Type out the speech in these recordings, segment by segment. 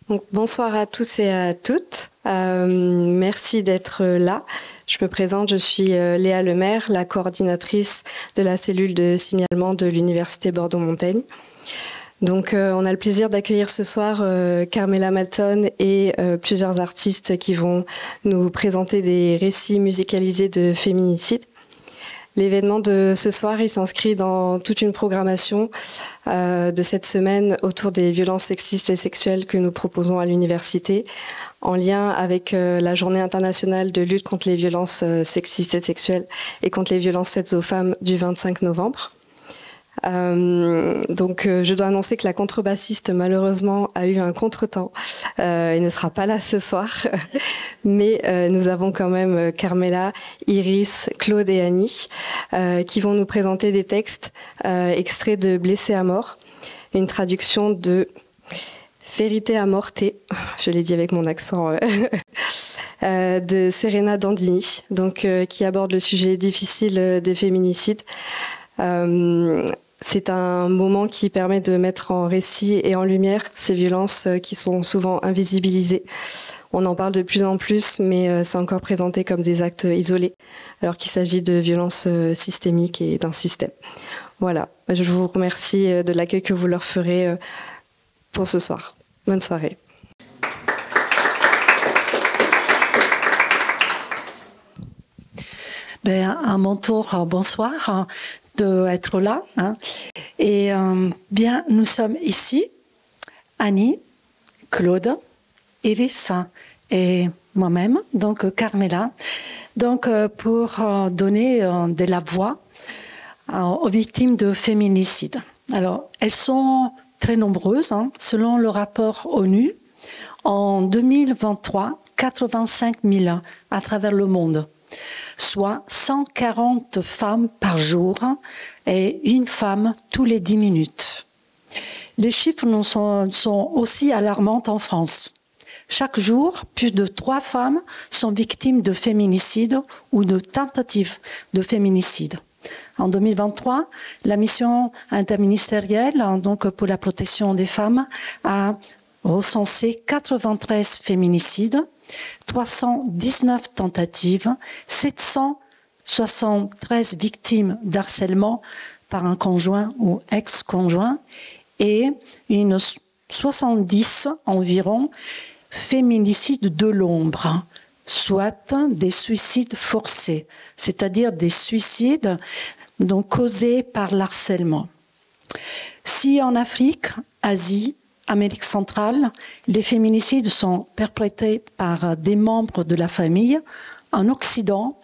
Donc, bonsoir à tous et à toutes. Merci d'être là. Je me présente, je suis Léa Lemaire, la coordinatrice de la cellule de signalement de l'Université Bordeaux-Montaigne. Donc, on a le plaisir d'accueillir ce soir Carmela Malton et plusieurs artistes qui vont nous présenter des récits musicalisés de féminicide. L'événement de ce soir, il s'inscrit dans toute une programmation de cette semaine autour des violences sexistes et sexuelles que nous proposons à l'université, en lien avec la Journée internationale de lutte contre les violences sexistes et sexuelles et contre les violences faites aux femmes du 25 novembre. Je dois annoncer que la contrebassiste malheureusement a eu un contretemps et ne sera pas là ce soir, mais nous avons quand même Carmela, Iris, Claude et Annie qui vont nous présenter des textes extraits de Blessés à mort, une traduction de Ferite a morte, je l'ai dit avec mon accent de Serena Dandini, qui aborde le sujet difficile des féminicides. C'est un moment qui permet de mettre en récit et en lumière ces violences qui sont souvent invisibilisées. On en parle de plus en plus, mais c'est encore présenté comme des actes isolés, alors qu'il s'agit de violences systémiques et d'un système. Voilà, je vous remercie de l'accueil que vous leur ferez pour ce soir. Bonne soirée. À mon tour, bonsoir d'être là. Et bien, nous sommes ici, Annie, Claude, Iris et moi-même, donc Carmela, pour donner de la voix aux victimes de féminicide. Alors, elles sont très nombreuses, selon le rapport ONU. En 2023, 85 000 à travers le monde, soit 140 femmes par jour et une femme tous les 10 minutes. Les chiffres sont aussi alarmants en France. Chaque jour, plus de 3 femmes sont victimes de féminicide ou de tentatives de féminicide. En 2023, la mission interministérielle pour la protection des femmes a recensé 93 féminicides, 319 tentatives, 773 victimes d'harcèlement par un conjoint ou ex-conjoint et une 70 environ féminicides de l'ombre, soit des suicides forcés, c'est-à-dire des suicides causés par l'harcèlement. Si en Afrique, Asie, Amérique centrale, les féminicides sont perpétrés par des membres de la famille. En Occident,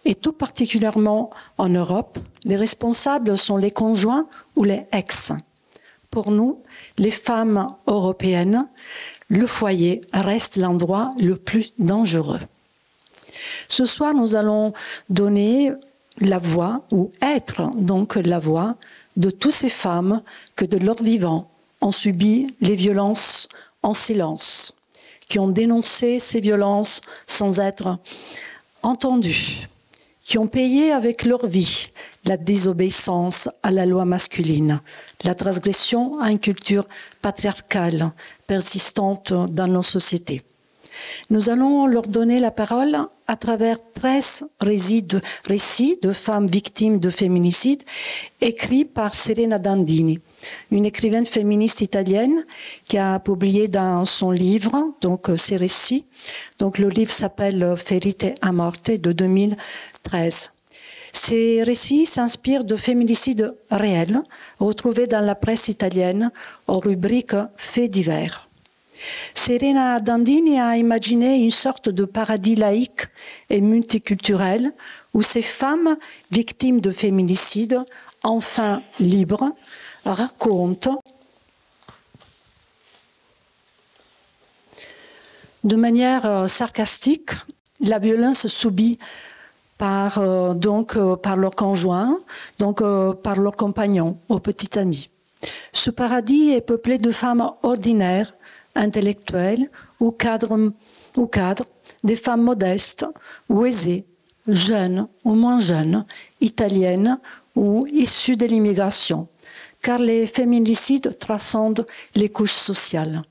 et tout particulièrement en Europe, les responsables sont les conjoints ou les ex. Pour nous, les femmes européennes, le foyer reste l'endroit le plus dangereux. Ce soir, nous allons donner la voix, ou être la voix, de toutes ces femmes que de leur vivant ont subi les violences en silence, qui ont dénoncé ces violences sans être entendues, qui ont payé avec leur vie la désobéissance à la loi masculine, la transgression à une culture patriarcale persistante dans nos sociétés. Nous allons leur donner la parole à travers 13 récits de femmes victimes de féminicide écrits par Serena Dandini, une écrivaine féministe italienne qui a publié dans son livre ces récits. Le livre s'appelle Ferite a morte de 2013. Ces récits s'inspirent de féminicides réels retrouvés dans la presse italienne aux rubriques faits divers. Serena Dandini a imaginé une sorte de paradis laïque et multiculturel où ces femmes victimes de féminicide, enfin libres, racontent de manière sarcastique la violence subie par leur conjoint, par leur compagnon, aux petits amis. Ce paradis est peuplé de femmes ordinaires, intellectuelles ou cadres, des femmes modestes ou aisées, jeunes ou moins jeunes, italiennes ou issues de l'immigration, car les féminicides transcendent les couches sociales.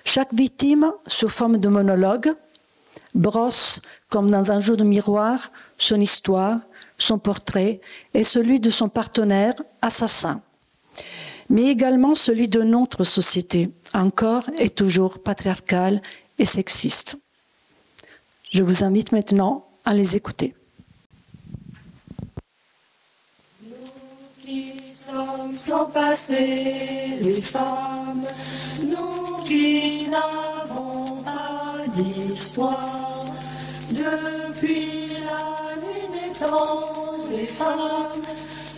Chaque victime, sous forme de monologue, brosse, comme dans un jeu de miroir, son histoire, son portrait et celui de son partenaire assassin, mais également celui de notre société, encore et toujours patriarcale et sexiste. Je vous invite maintenant à les écouter. Nous qui sommes sans passé, les femmes, nous qui n'avons pas d'histoire, depuis la nuit des temps, les femmes,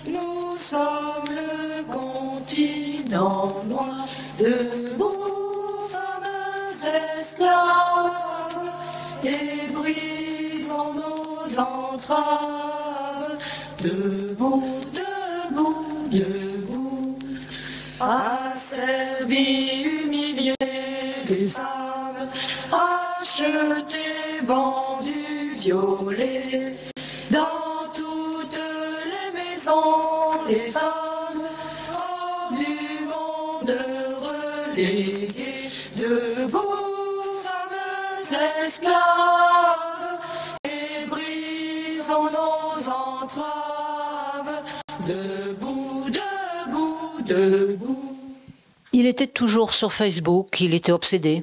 nous sommes le continent noir, debout, femmes esclaves, et brisons nos entraves, debout, debout, debout, asservis, humiliés, les femmes, achetés, vendus, violés, dans toutes les maisons, les femmes, hors du monde reléguées, debout, femmes esclaves, et brisons nos entraves, debout, debout, debout. Il était toujours sur Facebook, il était obsédé.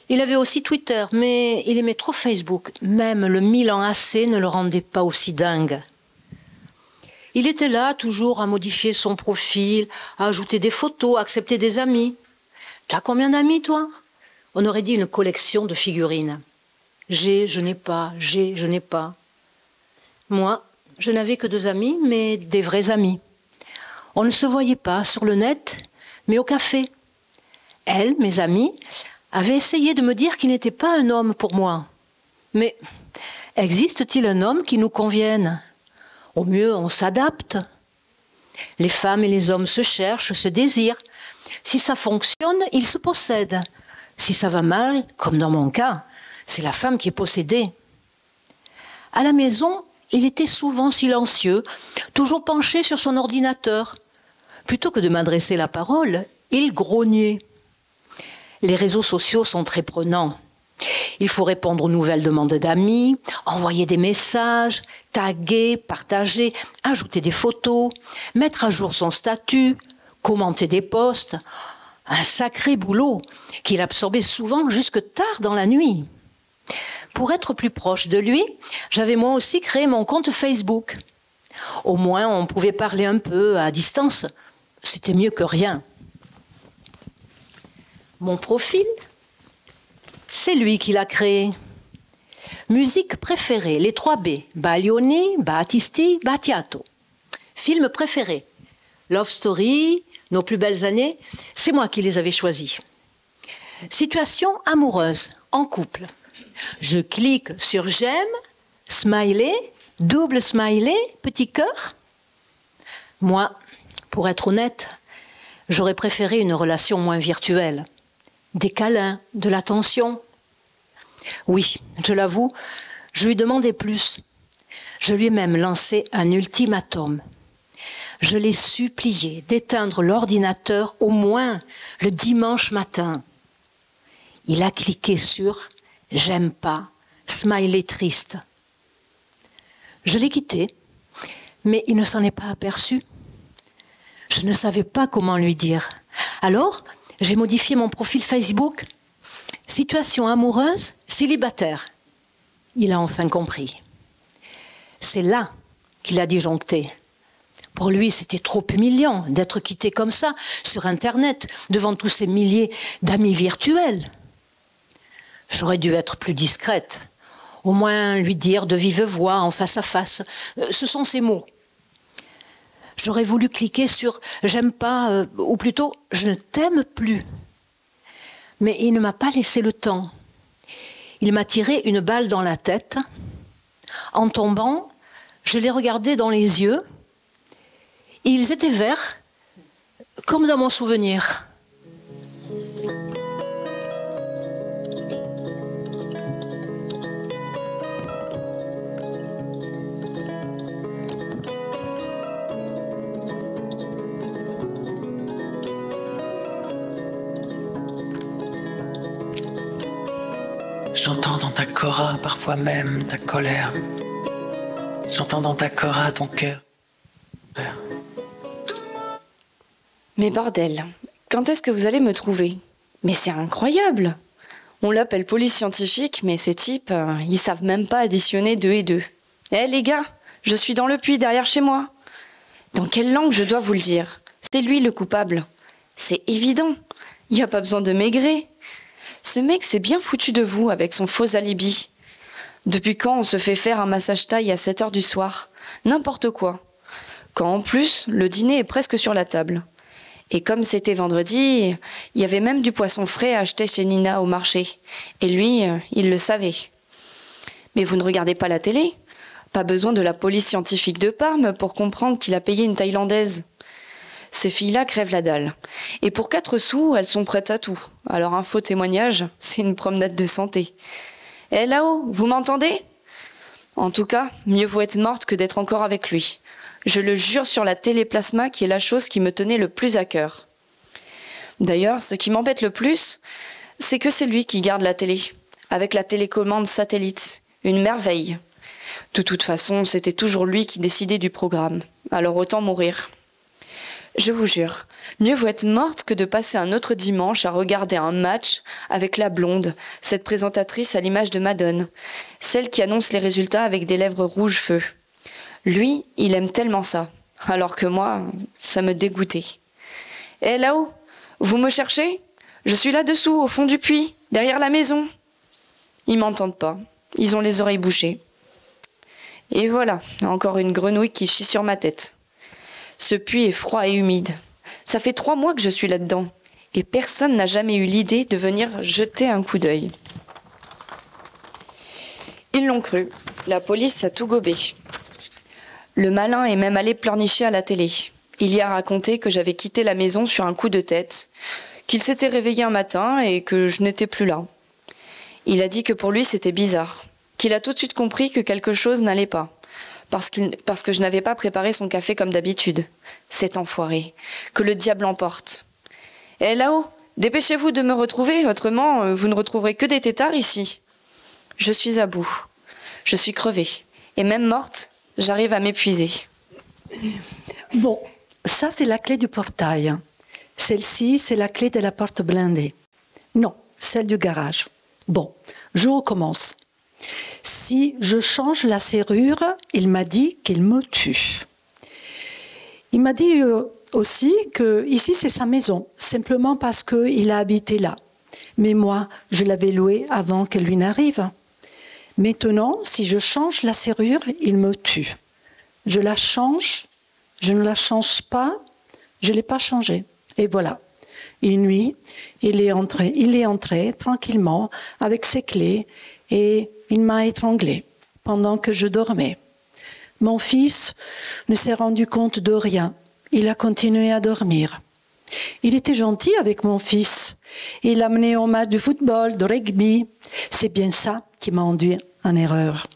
Il avait aussi Twitter, mais il aimait trop Facebook. Même le Milan AC ne le rendait pas aussi dingue. Il était là, toujours à modifier son profil, à ajouter des photos, à accepter des amis. Tu as combien d'amis, toi? On aurait dit une collection de figurines. J'ai, je n'ai pas, j'ai, je n'ai pas. Moi, je n'avais que 2 amis, mais des vrais amis. On ne se voyait pas sur le net, mais au café. Elle, mes amies, avait essayé de me dire qu'il n'était pas un homme pour moi. Mais existe-t-il un homme qui nous convienne? Au mieux, on s'adapte. Les femmes et les hommes se cherchent, se désirent. Si ça fonctionne, ils se possèdent. Si ça va mal, comme dans mon cas, c'est la femme qui est possédée. À la maison, il était souvent silencieux, toujours penché sur son ordinateur. Plutôt que de m'adresser la parole, il grognait. Les réseaux sociaux sont très prenants. Il faut répondre aux nouvelles demandes d'amis, envoyer des messages, taguer, partager, ajouter des photos, mettre à jour son statut, commenter des posts. Un sacré boulot qu'il absorbait souvent jusque tard dans la nuit. Pour être plus proche de lui, j'avais moi aussi créé mon compte Facebook. Au moins, on pouvait parler un peu à distance. C'était mieux que rien. Mon profil, c'est lui qui l'a créé. Musique préférée, les 3 B, Baglioni, Battisti, Battiato. Film préféré, Love Story, Nos plus belles années, c'est moi qui les avais choisis. Situation amoureuse, en couple. Je clique sur j'aime, smiley, double smiley, petit cœur. Moi, pour être honnête, j'aurais préféré une relation moins virtuelle. Des câlins, de l'attention. Oui, je l'avoue, je lui demandais plus. Je lui ai même lancé un ultimatum. Je l'ai supplié d'éteindre l'ordinateur au moins le dimanche matin. Il a cliqué sur « J'aime pas », smiley triste. Je l'ai quitté, mais il ne s'en est pas aperçu. Je ne savais pas comment lui dire. Alors, j'ai modifié mon profil Facebook. Situation amoureuse, célibataire. Il a enfin compris. C'est là qu'il a disjoncté. Pour lui, c'était trop humiliant d'être quitté comme ça, sur Internet, devant tous ces milliers d'amis virtuels. J'aurais dû être plus discrète, au moins lui dire de vive voix, en face à face. Ce sont ses mots. J'aurais voulu cliquer sur « j'aime pas » ou plutôt « je ne t'aime plus ». Mais il ne m'a pas laissé le temps. Il m'a tiré une balle dans la tête. En tombant, je l'ai regardé dans les yeux. Ils étaient verts, comme dans mon souvenir. J'entends dans ta cora parfois même ta colère. J'entends dans ta cora ton cœur. Mais bordel, quand est-ce que vous allez me trouver? Mais c'est incroyable! On l'appelle police scientifique, mais ces types, ils savent même pas additionner 2 et 2. Eh les gars, je suis dans le puits derrière chez moi. Dans quelle langue je dois vous le dire? C'est lui le coupable. C'est évident. Il n'y a pas besoin de maigrer. Ce mec s'est bien foutu de vous avec son faux alibi. Depuis quand on se fait faire un massage taille à 7 h du soir? N'importe quoi. Quand en plus, le dîner est presque sur la table. Et comme c'était vendredi, il y avait même du poisson frais à acheter chez Nina au marché. Et lui, il le savait. Mais vous ne regardez pas la télé? Pas besoin de la police scientifique de Parme pour comprendre qu'il a payé une Thaïlandaise. Ces filles-là crèvent la dalle. Et pour 4 sous, elles sont prêtes à tout. Alors un faux témoignage, c'est une promenade de santé. Eh là-haut, vous m'entendez? En tout cas, mieux vaut être morte que d'être encore avec lui. Je le jure sur la téléplasma qui est la chose qui me tenait le plus à cœur. D'ailleurs, ce qui m'embête le plus, c'est que c'est lui qui garde la télé, avec la télécommande satellite. Une merveille. De toute façon, c'était toujours lui qui décidait du programme. Alors autant mourir. Je vous jure, mieux vaut être morte que de passer un autre dimanche à regarder un match avec la blonde, cette présentatrice à l'image de Madone, celle qui annonce les résultats avec des lèvres rouges feu. Lui, il aime tellement ça, alors que moi, ça me dégoûtait. Eh là-haut, vous me cherchez? Je suis là-dessous, au fond du puits, derrière la maison. Ils m'entendent pas, ils ont les oreilles bouchées. Et voilà, encore une grenouille qui chie sur ma tête. Ce puits est froid et humide. Ça fait 3 mois que je suis là-dedans, et personne n'a jamais eu l'idée de venir jeter un coup d'œil. Ils l'ont cru, la police a tout gobé. Le malin est même allé pleurnicher à la télé. Il y a raconté que j'avais quitté la maison sur un coup de tête, qu'il s'était réveillé un matin et que je n'étais plus là. Il a dit que pour lui c'était bizarre, qu'il a tout de suite compris que quelque chose n'allait pas, parce que je n'avais pas préparé son café comme d'habitude. Cet enfoiré, que le diable emporte. Eh là-haut, dépêchez-vous de me retrouver, autrement vous ne retrouverez que des têtards ici. Je suis à bout, je suis crevée, et même morte, j'arrive à m'épuiser. Bon, ça c'est la clé du portail. Celle-ci, c'est la clé de la porte blindée. Non, celle du garage. Bon, je recommence. Si je change la serrure, il m'a dit qu'il me tue. Il m'a dit aussi que ici c'est sa maison, simplement parce qu'il a habité là. Mais moi, je l'avais loué avant que lui n'arrive. Maintenant, si je change la serrure, il me tue. Je la change, je ne la change pas, je ne l'ai pas changée. Et voilà. Une nuit, il est entré tranquillement avec ses clés et il m'a étranglée pendant que je dormais. Mon fils ne s'est rendu compte de rien. Il a continué à dormir. Il était gentil avec mon fils. Il l'a amené au match de football, de rugby. C'est bien ça qui m'a induit en erreur.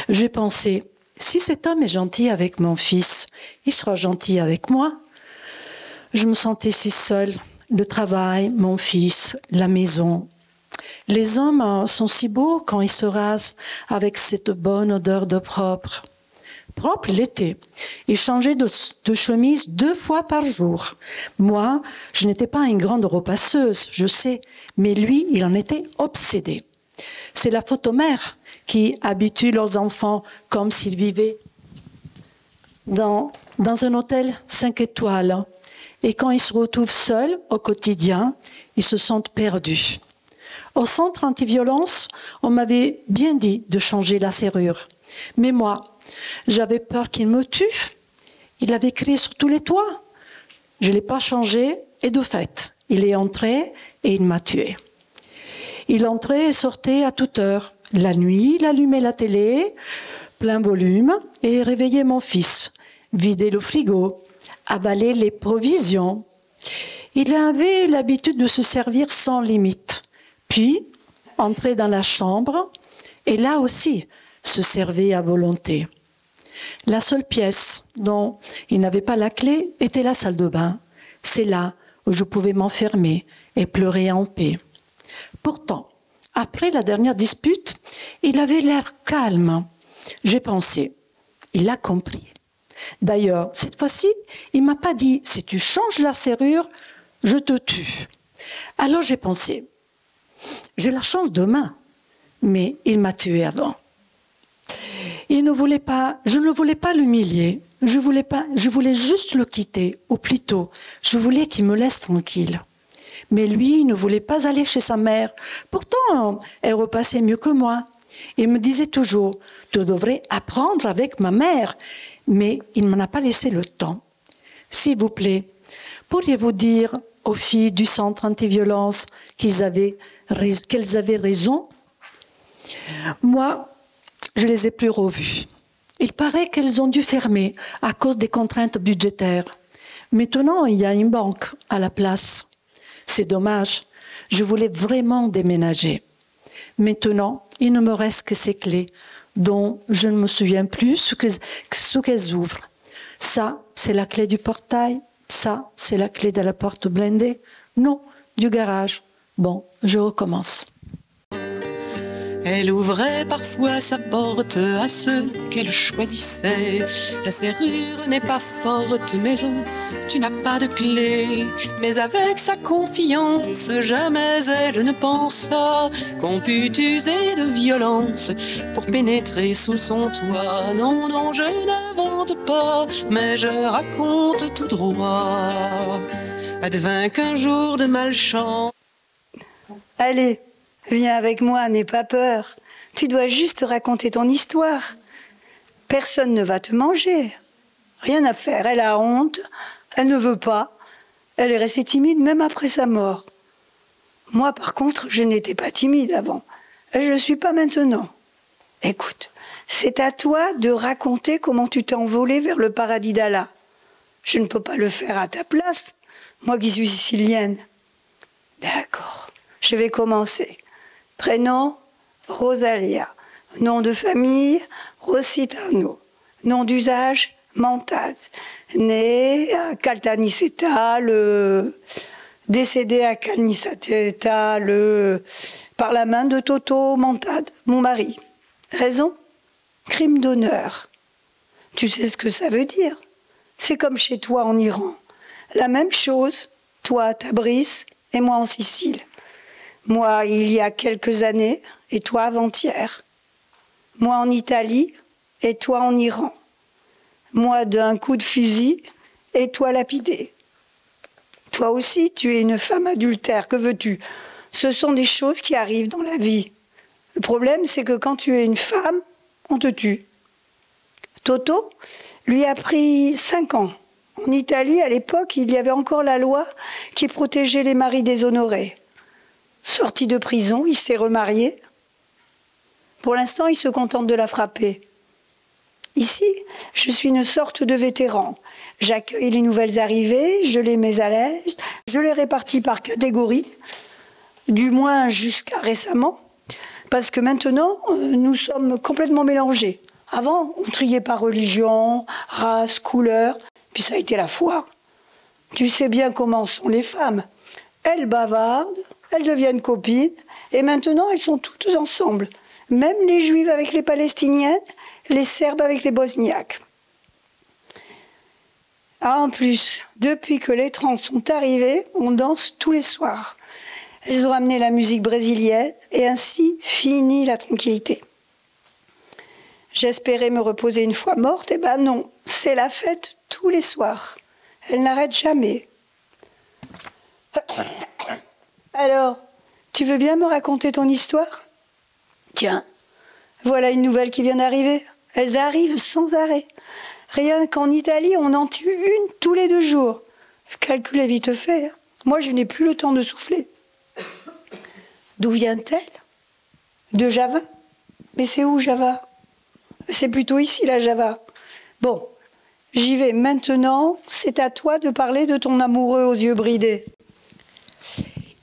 J'ai pensé, si cet homme est gentil avec mon fils, il sera gentil avec moi. Je me sentais si seule. Le travail, mon fils, la maison. Les hommes sont si beaux quand ils se rasent avec cette bonne odeur de propre. Propre l'été. Il changeait de chemise 2 fois par jour. Moi, je n'étais pas une grande repasseuse, je sais, mais lui, il en était obsédé. C'est la photomère qui habitue leurs enfants comme s'ils vivaient dans un hôtel 5 étoiles. Et quand ils se retrouvent seuls au quotidien, ils se sentent perdus. Au centre anti-violence, on m'avait bien dit de changer la serrure. Mais moi, j'avais peur qu'il me tue. Il avait crié sur tous les toits. Je ne l'ai pas changé et de fait, il est entré et il m'a tué. Il entrait et sortait à toute heure. La nuit, il allumait la télé, plein volume, et réveillait mon fils, vidait le frigo, avalait les provisions. Il avait l'habitude de se servir sans limite. Puis, entrait dans la chambre, et là aussi, se servait à volonté. La seule pièce dont il n'avait pas la clé était la salle de bain. C'est là où je pouvais m'enfermer et pleurer en paix. Pourtant, Après la dernière dispute, il avait l'air calme. J'ai pensé, il a compris. D'ailleurs, cette fois-ci, il ne m'a pas dit « si tu changes la serrure, je te tue ». Alors j'ai pensé « je la change demain ». Mais il m'a tué avant. Je ne voulais pas l'humilier. Je voulais juste le quitter, ou plutôt, je voulais qu'il me laisse tranquille. Mais lui, il ne voulait pas aller chez sa mère. Pourtant, elle repassait mieux que moi. Il me disait toujours « tu devrais apprendre avec ma mère ». Mais il ne m'en a pas laissé le temps. S'il vous plaît, pourriez-vous dire aux filles du centre anti-violence qu'elles avaient raison? Moi, je les ai plus revues. Il paraît qu'elles ont dû fermer à cause des contraintes budgétaires. Maintenant, il y a une banque à la place. C'est dommage, je voulais vraiment déménager. Maintenant, il ne me reste que ces clés, dont je ne me souviens plus ce qu'elles ouvrent. Ça, c'est la clé du portail. Ça, c'est la clé de la porte blindée. Non, du garage. Bon, je recommence. Elle ouvrait parfois sa porte à ceux qu'elle choisissait. La serrure n'est pas forte, maison, tu n'as pas de clé. Mais avec sa confiance, jamais elle ne pensa qu'on pût user de violence pour pénétrer sous son toit. Non, non, je n'invente pas, mais je raconte tout droit. Advint qu'un jour de malchance. Allez, viens avec moi, n'aie pas peur. Tu dois juste raconter ton histoire. Personne ne va te manger. Rien à faire. Elle a honte, elle ne veut pas. Elle est restée timide même après sa mort. Moi, par contre, je n'étais pas timide avant. Et je ne le suis pas maintenant. Écoute, c'est à toi de raconter comment tu t'es envolée vers le paradis d'Allah. Je ne peux pas le faire à ta place, moi qui suis sicilienne. D'accord, je vais commencer. Prénom, Rosalia. Nom de famille, Rossitano. Nom d'usage, Mentade. Né à Caltanissetta, décédé à Caltanissetta par la main de Toto Mentade, mon mari. Raison? Crime d'honneur. Tu sais ce que ça veut dire? C'est comme chez toi en Iran. La même chose, toi à Tabriz et moi en Sicile. Moi, il y a quelques années, et toi avant-hier. Moi en Italie, et toi en Iran. Moi d'un coup de fusil, et toi lapidé. Toi aussi, tu es une femme adultère, que veux-tu? Ce sont des choses qui arrivent dans la vie. Le problème, c'est que quand tu es une femme, on te tue. Toto, lui a pris 5 ans. En Italie, à l'époque, il y avait encore la loi qui protégeait les maris déshonorés. Sorti de prison, il s'est remarié. Pour l'instant, il se contente de la frapper. Ici, je suis une sorte de vétéran. J'accueille les nouvelles arrivées, je les mets à l'aise, je les répartis par catégorie, du moins jusqu'à récemment, parce que maintenant, nous sommes complètement mélangés. Avant, on triait par religion, race, couleur, puis ça a été la foi. Tu sais bien comment sont les femmes. Elles bavardent, elles deviennent copines, et maintenant elles sont toutes ensemble. Même les Juives avec les Palestiniennes, les Serbes avec les Bosniaques. Ah, en plus, depuis que les trans sont arrivés, on danse tous les soirs. Elles ont amené la musique brésilienne, et ainsi finit la tranquillité. J'espérais me reposer une fois morte, eh ben non, c'est la fête tous les soirs. Elle n'arrête jamais. Alors, tu veux bien me raconter ton histoire? Tiens, voilà une nouvelle qui vient d'arriver. Elles arrivent sans arrêt. Rien qu'en Italie, on en tue une tous les 2 jours. Calculez vite fait. Moi, je n'ai plus le temps de souffler. D'où vient-elle? De Java? Mais c'est où Java? C'est plutôt ici la Java. Bon, j'y vais maintenant. C'est à toi de parler de ton amoureux aux yeux bridés.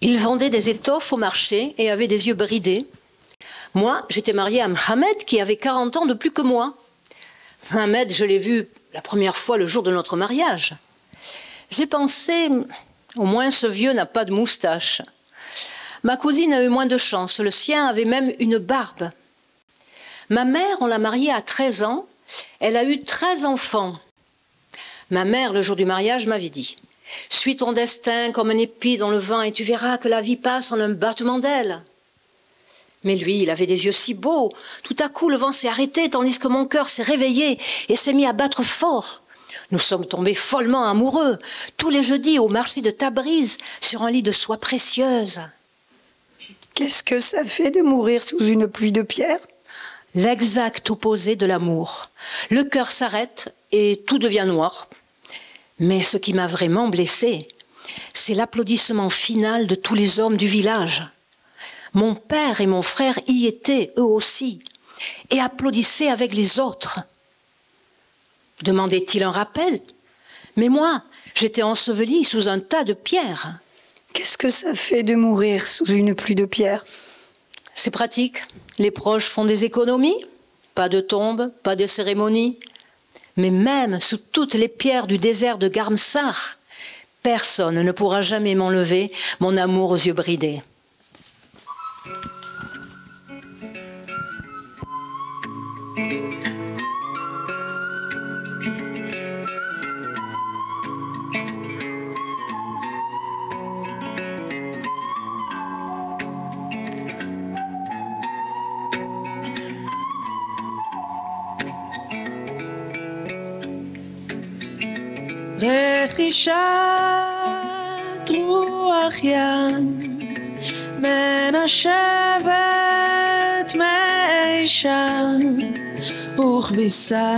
Il vendait des étoffes au marché et avait des yeux bridés. Moi, j'étais mariée à Mohamed qui avait 40 ans de plus que moi. Mohamed, je l'ai vu la première fois le jour de notre mariage. J'ai pensé, au moins ce vieux n'a pas de moustache. Ma cousine a eu moins de chance, le sien avait même une barbe. Ma mère, on l'a mariée à 13 ans, elle a eu 13 enfants. Ma mère, le jour du mariage, m'avait dit « Suis ton destin comme un épi dans le vent et tu verras que la vie passe en un battement d'ailes. » Mais lui, il avait des yeux si beaux. Tout à coup, le vent s'est arrêté, tandis que mon cœur s'est réveillé et s'est mis à battre fort. Nous sommes tombés follement amoureux, tous les jeudis au marché de Tabriz, sur un lit de soie précieuse. Qu'est-ce que ça fait de mourir sous une pluie de pierres? L'exact opposé de l'amour. Le cœur s'arrête et tout devient noir. Mais ce qui m'a vraiment blessée, c'est l'applaudissement final de tous les hommes du village. Mon père et mon frère y étaient, eux aussi, et applaudissaient avec les autres. Demandait-il un rappel? Mais moi, j'étais ensevelie sous un tas de pierres. Qu'est-ce que ça fait de mourir sous une pluie de pierres? C'est pratique. Les proches font des économies. Pas de tombe, pas de cérémonie. Mais même sous toutes les pierres du désert de Garmsar, personne ne pourra jamais m'enlever mon amour aux yeux bridés. רכישת רוח ים מנשבת מי שם וכביסה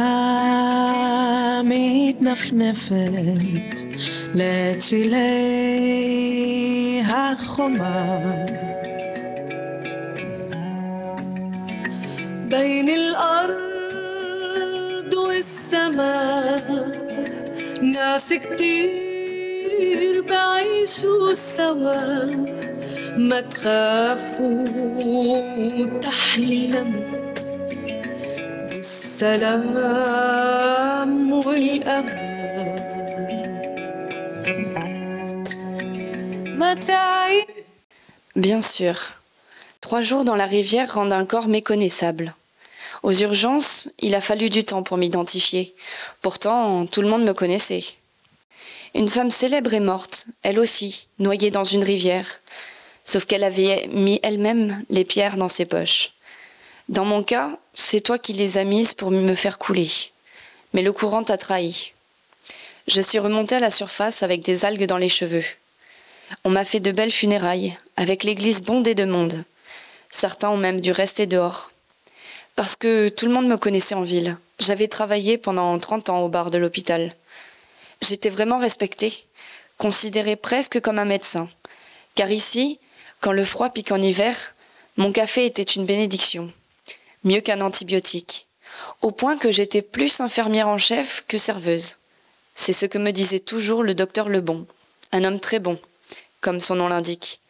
מתנפנפת לצילי החומה بين الأرض والسماء ناس كتير بعيشوا سوا ما تخافوا تحلموا بالسلام والأمان ما تعي. Bien sûr, 3 jours dans la rivière rendent un corps méconnaissable. Aux urgences, il a fallu du temps pour m'identifier. Pourtant, tout le monde me connaissait. Une femme célèbre est morte, elle aussi, noyée dans une rivière. Sauf qu'elle avait mis elle-même les pierres dans ses poches. Dans mon cas, c'est toi qui les as mises pour me faire couler. Mais le courant t'a trahi. Je suis remontée à la surface avec des algues dans les cheveux. On m'a fait de belles funérailles, avec l'église bondée de monde. Certains ont même dû rester dehors. Parce que tout le monde me connaissait en ville. J'avais travaillé pendant 30 ans au bar de l'hôpital. J'étais vraiment respectée, considérée presque comme un médecin. Car ici, quand le froid pique en hiver, mon café était une bénédiction. Mieux qu'un antibiotique. Au point que j'étais plus infirmière en chef que serveuse. C'est ce que me disait toujours le docteur Lebon. Un homme très bon, comme son nom l'indique.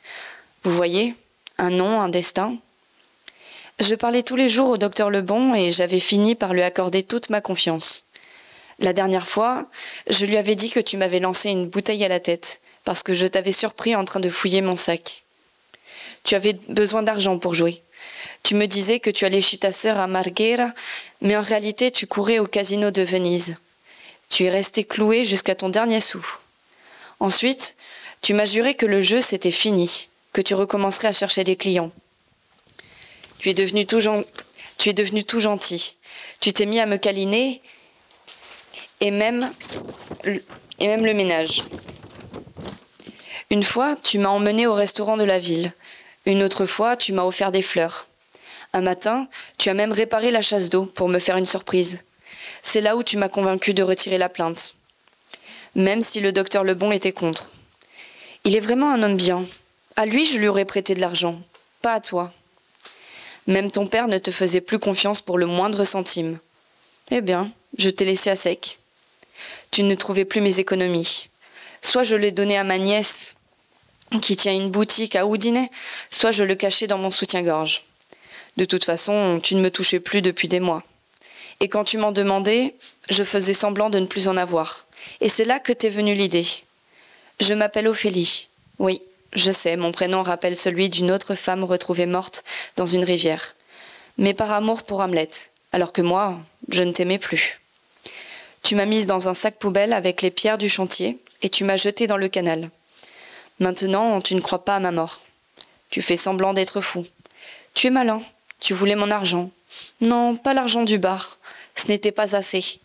Vous voyez, un nom, un destin. Je parlais tous les jours au docteur Lebon et j'avais fini par lui accorder toute ma confiance. La dernière fois, je lui avais dit que tu m'avais lancé une bouteille à la tête, parce que je t'avais surpris en train de fouiller mon sac. Tu avais besoin d'argent pour jouer. Tu me disais que tu allais chez ta sœur à Marghera, mais en réalité tu courais au casino de Venise. Tu es resté cloué jusqu'à ton dernier sou. Ensuite, tu m'as juré que le jeu c'était fini, que tu recommencerais à chercher des clients. Tu es devenu tout gentil. Tu t'es mis à me câliner et même le ménage. Une fois, tu m'as emmené au restaurant de la ville. Une autre fois, tu m'as offert des fleurs. Un matin, tu as même réparé la chasse d'eau pour me faire une surprise. C'est là où tu m'as convaincu de retirer la plainte. Même si le docteur Lebon était contre. Il est vraiment un homme bien. À lui, je lui aurais prêté de l'argent, pas à toi. Même ton père ne te faisait plus confiance pour le moindre centime. Eh bien, je t'ai laissé à sec. Tu ne trouvais plus mes économies. Soit je les donnais à ma nièce, qui tient une boutique à Oudinet, soit je le cachais dans mon soutien-gorge. De toute façon, tu ne me touchais plus depuis des mois. Et quand tu m'en demandais, je faisais semblant de ne plus en avoir. Et c'est là que t'es venue l'idée. Je m'appelle Ophélie. Oui, Je sais, mon prénom rappelle celui d'une autre femme retrouvée morte dans une rivière. Mais par amour pour Hamlet, alors que moi, je ne t'aimais plus. Tu m'as mise dans un sac poubelle avec les pierres du chantier et tu m'as jetée dans le canal. Maintenant, tu ne crois pas à ma mort. Tu fais semblant d'être fou. Tu es malin, tu voulais mon argent. Non, pas l'argent du bar, ce n'était pas assez.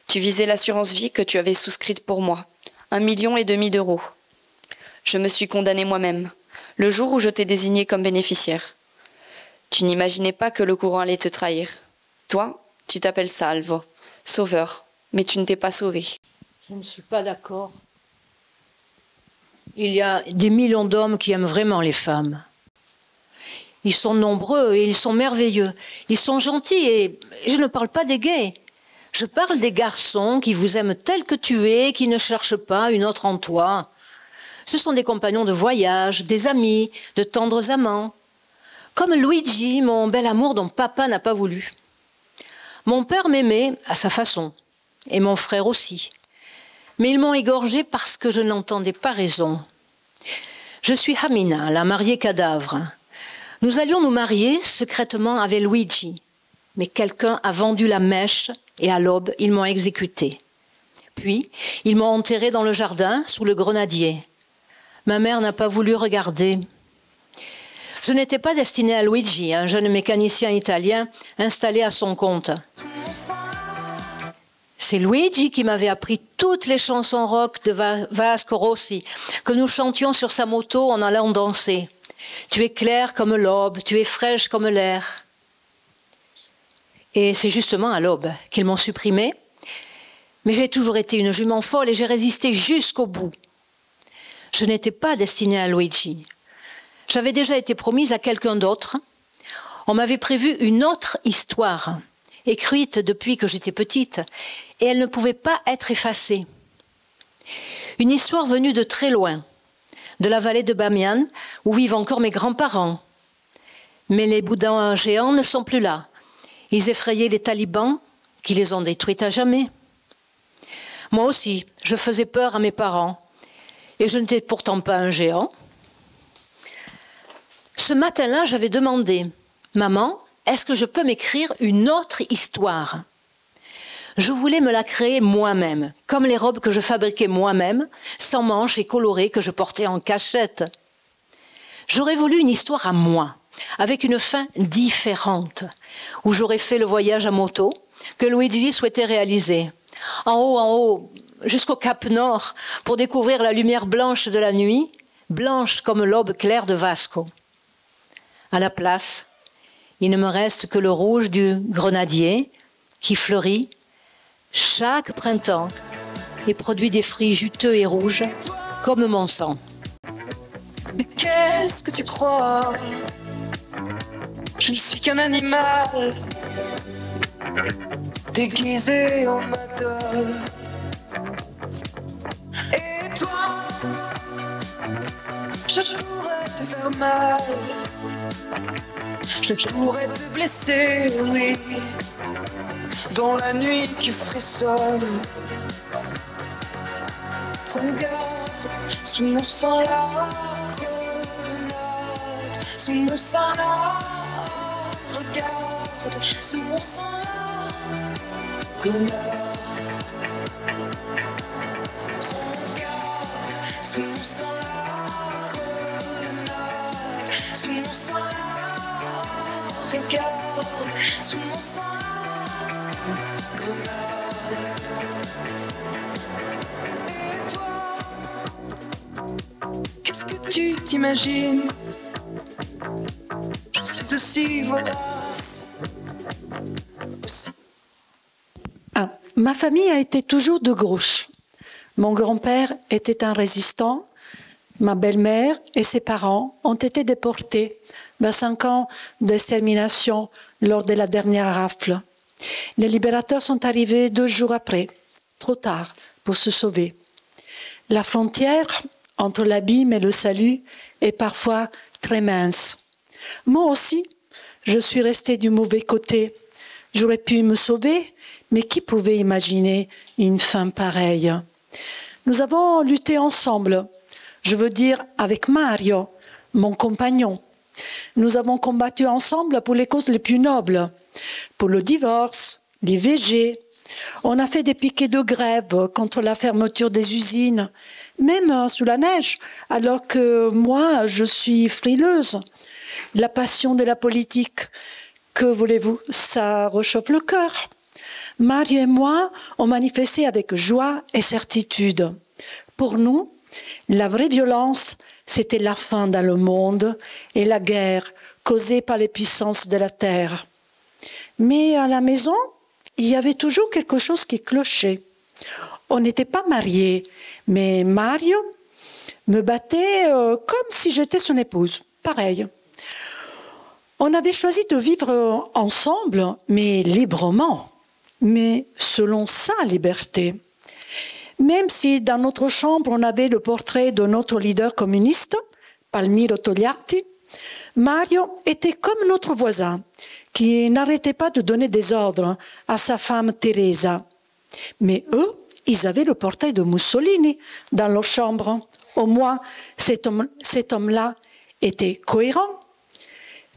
Tu visais l'assurance vie que tu avais souscrite pour moi, 1,5 million d'euros. Je me suis condamnée moi-même, le jour où je t'ai désignée comme bénéficiaire. Tu n'imaginais pas que le courant allait te trahir. Toi, tu t'appelles Salvo, sauveur, mais tu ne t'es pas sauvé. Je ne suis pas d'accord. Il y a des millions d'hommes qui aiment vraiment les femmes. Ils sont nombreux et ils sont merveilleux. Ils sont gentils et je ne parle pas des gays. Je parle des garçons qui vous aiment tel que tu es, qui ne cherchent pas une autre en toi. Ce sont des compagnons de voyage, des amis, de tendres amants. Comme Luigi, mon bel amour dont papa n'a pas voulu. Mon père m'aimait à sa façon, et mon frère aussi. Mais ils m'ont égorgé parce que je n'entendais pas raison. Je suis Hamina, la mariée cadavre. Nous allions nous marier secrètement avec Luigi. Mais quelqu'un a vendu la mèche et à l'aube, ils m'ont exécuté. Puis, ils m'ont enterré dans le jardin, sous le grenadier. Ma mère n'a pas voulu regarder. Je n'étais pas destinée à Luigi, un jeune mécanicien italien installé à son compte. C'est Luigi qui m'avait appris toutes les chansons rock de Vasco Rossi, que nous chantions sur sa moto en allant danser. Tu es claire comme l'aube, tu es fraîche comme l'air. Et c'est justement à l'aube qu'ils m'ont supprimée. Mais j'ai toujours été une jument folle et j'ai résisté jusqu'au bout. Je n'étais pas destinée à Luigi. J'avais déjà été promise à quelqu'un d'autre. On m'avait prévu une autre histoire, écrite depuis que j'étais petite, et elle ne pouvait pas être effacée. Une histoire venue de très loin, de la vallée de Bamiyan, où vivent encore mes grands-parents. Mais les boudins géants ne sont plus là. Ils effrayaient les talibans, qui les ont détruits à jamais. Moi aussi, je faisais peur à mes parents, et je n'étais pourtant pas un géant. Ce matin-là, j'avais demandé « Maman, est-ce que je peux m'écrire une autre histoire ?» Je voulais me la créer moi-même, comme les robes que je fabriquais moi-même, sans manches et colorées que je portais en cachette. J'aurais voulu une histoire à moi, avec une fin différente, où j'aurais fait le voyage à moto que Luigi souhaitait réaliser. En haut, jusqu'au Cap Nord, pour découvrir la lumière blanche de la nuit, blanche comme l'aube claire de Vasco. À la place, il ne me reste que le rouge du grenadier qui fleurit chaque printemps et produit des fruits juteux et rouges comme mon sang. Mais qu'est-ce que tu crois? Je ne suis qu'un animal déguisé en madone. Et toi, je pourrais te faire mal. Je pourrais te blesser, oui, dans la nuit qui frissonne. Regarde, sous mon sang la grenade, sous mon sang la. Regarde, sous mon sang la grenade. Regarde, sous mon sang la grenade, sous mon sang la. Regarde, sous mon sang la grenade. Et toi, qu'est-ce que tu t'imagines? Je suis aussi vorace. Ma famille a été toujours de gauche. Mon grand-père était un résistant. Ma belle-mère et ses parents ont été déportés dans 5 ans d'extermination lors de la dernière rafle. Les libérateurs sont arrivés 2 jours après, trop tard pour se sauver. La frontière entre l'abîme et le salut est parfois très mince. Moi aussi, je suis restée du mauvais côté. J'aurais pu me sauver, mais qui pouvait imaginer une fin pareille? Nous avons lutté ensemble. Je veux dire avec Mario, mon compagnon. Nous avons combattu ensemble pour les causes les plus nobles, pour le divorce, l'IVG. On a fait des piquets de grève contre la fermeture des usines, même sous la neige, alors que moi, je suis frileuse. La passion de la politique, que voulez-vous, ça réchauffe le cœur. Mario et moi, on manifestait avec joie et certitude. Pour nous, la vraie violence, c'était la faim dans le monde et la guerre causée par les puissances de la terre. Mais à la maison, il y avait toujours quelque chose qui clochait. On n'était pas mariés, mais Mario me battait comme si j'étais son épouse, pareil. On avait choisi de vivre ensemble, mais librement, mais selon sa liberté. Même si dans notre chambre on avait le portrait de notre leader communiste, Palmiro Togliatti, Mario était comme notre voisin, qui n'arrêtait pas de donner des ordres à sa femme Teresa. Mais eux, ils avaient le portrait de Mussolini dans leur chambre. Au moins, cet homme-là était cohérent.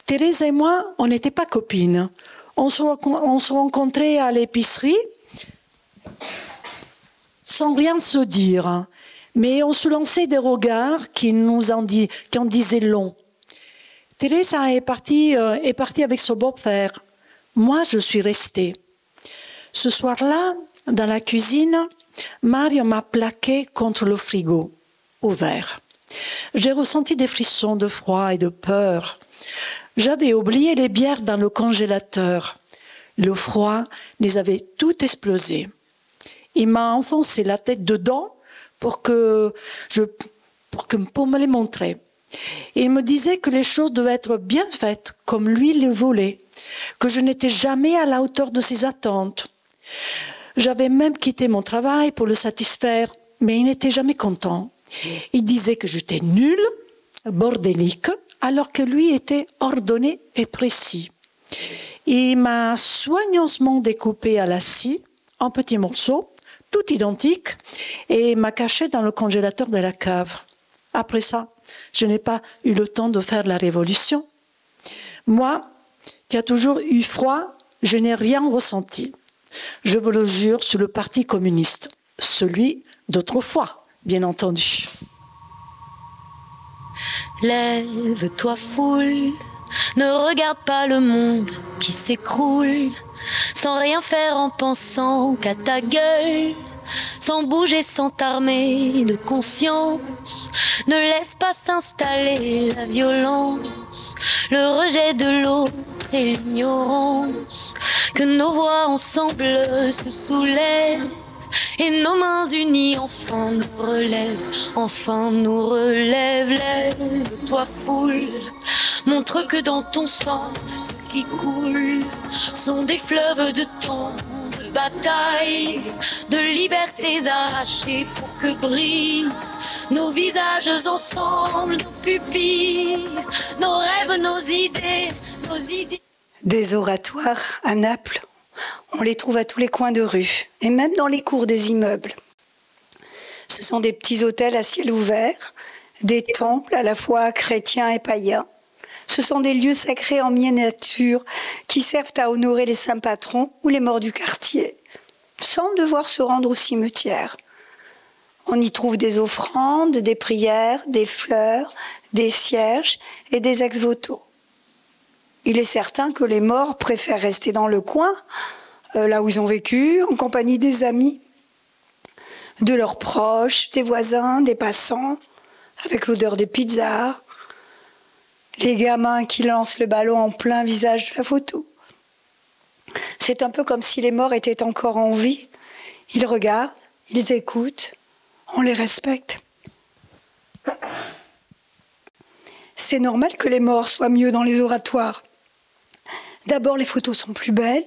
Teresa et moi, on n'était pas copines. On se rencontrait à l'épicerie sans rien se dire, mais on se lançait des regards qui en disaient long. Teresa est partie avec son beau-père. Moi, je suis restée. Ce soir-là, dans la cuisine, Mario m'a plaqué contre le frigo, ouvert. J'ai ressenti des frissons de froid et de peur. J'avais oublié les bières dans le congélateur. Le froid les avait toutes explosées. Il m'a enfoncé la tête dedans pour me les montrer. Il me disait que les choses devaient être bien faites, comme lui les voulait, que je n'étais jamais à la hauteur de ses attentes. J'avais même quitté mon travail pour le satisfaire, mais il n'était jamais content. Il disait que j'étais nulle, bordélique, alors que lui était ordonné et précis. Il m'a soigneusement découpé à la scie, en petits morceaux, tout identiques, et m'a caché dans le congélateur de la cave. Après ça, je n'ai pas eu le temps de faire la révolution. Moi, qui a toujours eu froid, je n'ai rien ressenti. Je vous le jure sur le Parti communiste, celui d'autrefois, bien entendu. Lève-toi foule, ne regarde pas le monde qui s'écroule, sans rien faire en pensant qu'à ta gueule, sans bouger, sans t'armer de conscience. Ne laisse pas s'installer la violence, le rejet de l'autre et l'ignorance. Que nos voix ensemble se soulèvent et nos mains unies enfin nous relèvent, enfin nous relèvent. Lève-toi foule, montre que dans ton sang, ce qui coule sont des fleuves de temps, de bataille, de libertés arrachées pour que brillent nos visages ensemble, nos pupilles, nos rêves, nos idées, nos idées. Des oratoires à Naples, on les trouve à tous les coins de rue, et même dans les cours des immeubles. Ce sont des petits hôtels à ciel ouvert, des temples à la fois chrétiens et païens. Ce sont des lieux sacrés en miniature qui servent à honorer les saints patrons ou les morts du quartier, sans devoir se rendre au cimetière. On y trouve des offrandes, des prières, des fleurs, des cierges et des ex-voto. Il est certain que les morts préfèrent rester dans le coin, là où ils ont vécu, en compagnie des amis, de leurs proches, des voisins, des passants, avec l'odeur des pizzas, les gamins qui lancent le ballon en plein visage de la photo. C'est un peu comme si les morts étaient encore en vie. Ils regardent, ils écoutent, on les respecte. C'est normal que les morts soient mieux dans les oratoires. D'abord, les photos sont plus belles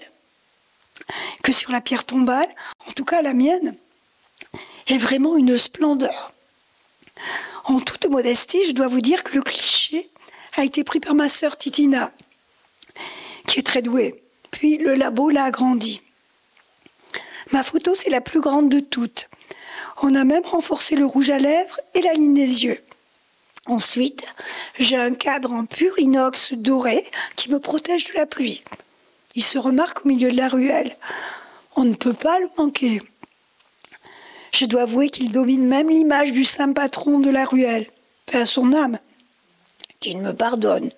que sur la pierre tombale, en tout cas la mienne, est vraiment une splendeur. En toute modestie, je dois vous dire que le cliché a été pris par ma sœur Titina, qui est très douée. Puis le labo l'a agrandi. Ma photo, c'est la plus grande de toutes. On a même renforcé le rouge à lèvres et la ligne des yeux. Ensuite, j'ai un cadre en pur inox doré qui me protège de la pluie. Il se remarque au milieu de la ruelle. On ne peut pas le manquer. Je dois avouer qu'il domine même l'image du saint patron de la ruelle, paix à son âme, qu'il me pardonne.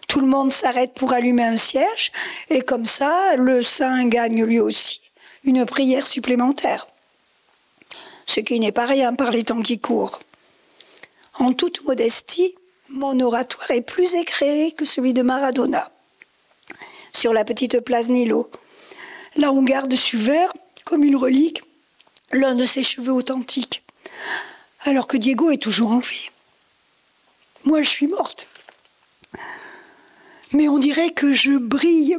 Tout le monde s'arrête pour allumer un cierge, et comme ça, le saint gagne lui aussi une prière supplémentaire. Ce qui n'est pas rien par les temps qui courent. En toute modestie, mon oratoire est plus éclairé que celui de Maradona. Sur la petite place Nilo, là on garde Suver comme une relique l'un de ses cheveux authentiques, alors que Diego est toujours en vie. Moi, je suis morte. Mais on dirait que je brille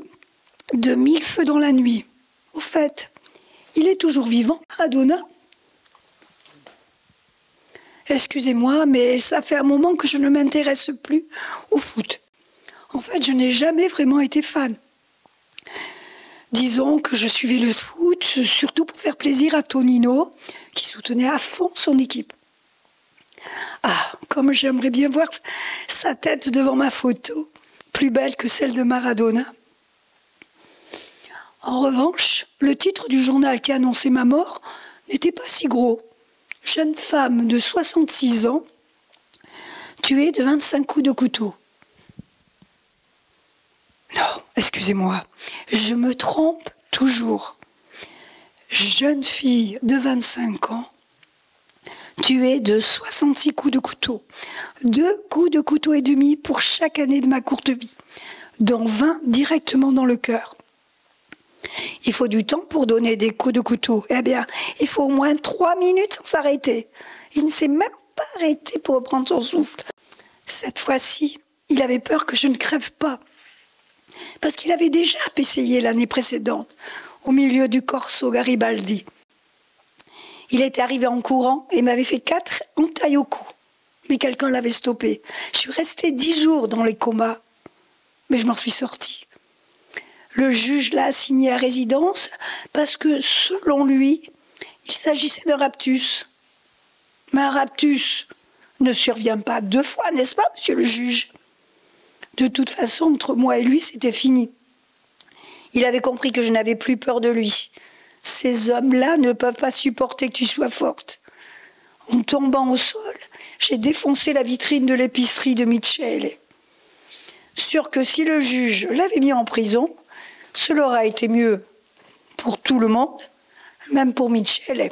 de 1000 feux dans la nuit. Au fait, il est toujours vivant, Maradona. Excusez-moi, mais ça fait un moment que je ne m'intéresse plus au foot. En fait, je n'ai jamais vraiment été fan. Disons que je suivais le foot, surtout pour faire plaisir à Tonino, qui soutenait à fond son équipe. Ah, comme j'aimerais bien voir sa tête devant ma photo, plus belle que celle de Maradona. En revanche, le titre du journal qui annonçait ma mort n'était pas si gros. Jeune femme de 66 ans, tuée de 25 coups de couteau. Non, excusez-moi, je me trompe toujours. Jeune fille de 25 ans, tuée de 66 coups de couteau. 2 coups de couteau et demi pour chaque année de ma courte vie, dont 20 directement dans le cœur. Il faut du temps pour donner des coups de couteau. Eh bien, il faut au moins 3 minutes sans s'arrêter. Il ne s'est même pas arrêté pour reprendre son souffle. Cette fois-ci, il avait peur que je ne crève pas. Parce qu'il avait déjà essayé l'année précédente, au milieu du Corso Garibaldi. Il était arrivé en courant et m'avait fait 4 entailles au cou. Mais quelqu'un l'avait stoppé. Je suis restée 10 jours dans les comas. Mais je m'en suis sortie. Le juge l'a assigné à résidence parce que, selon lui, il s'agissait d'un raptus. Mais un raptus ne survient pas 2 fois, n'est-ce pas, monsieur le juge? De toute façon, entre moi et lui, c'était fini. Il avait compris que je n'avais plus peur de lui. Ces hommes-là ne peuvent pas supporter que tu sois forte. En tombant au sol, j'ai défoncé la vitrine de l'épicerie de Michele. Sûr que si le juge l'avait mis en prison, cela aurait été mieux pour tout le monde, même pour Michele.